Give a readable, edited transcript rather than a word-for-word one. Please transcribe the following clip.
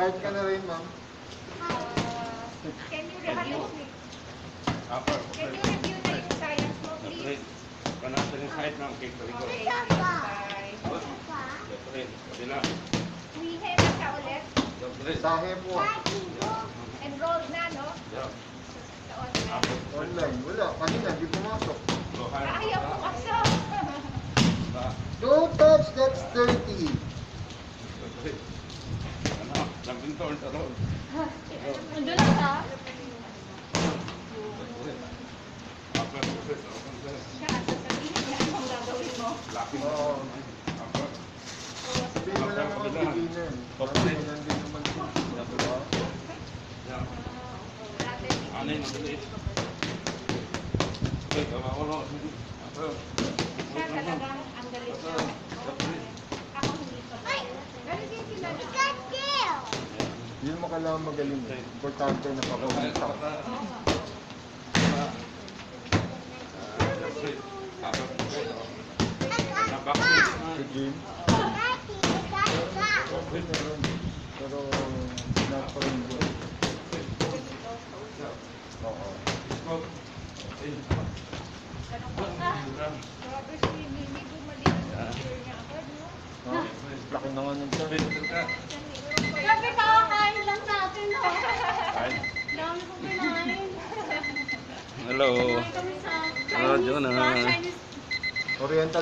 Start ka na rin, ma'am. Can you review? Apa? Can you review na yung science mo, please? Kanasa yung height ng cake ko. Okay, bye. Kabila. Uwihe na siya ulit. Sahe po. Enrolled na, no? Yeah. Sa online. Online. Wala. Kanina, di pumasok. Ayaw mo kaso. Don't touch that 30. Ano? Lamping taon sa road. Nandun lang ha? Siya, sasabihin niya anong gagawin mo. Oo. Sabihin mo lang ako, beginner. Kasi nandun naman po. Diba? Ano yung mabilis? Okay, kawakulo. Siya talagang ang galit niya. Ako hindi pa. Galit din sila. Yun mo kailangan magaling. Importante na papawisak. Si Jim. Okay, meron. Pero, not for injury. Oo. Grabe si Mimi, bumalik ang picture niya agad, no? Ha? Laki na nga nun siya. Grabe, kakakain lang natin, no? Dami kong kinain. Hello. Kami sa Hello, Jonah. Chinese Oriental.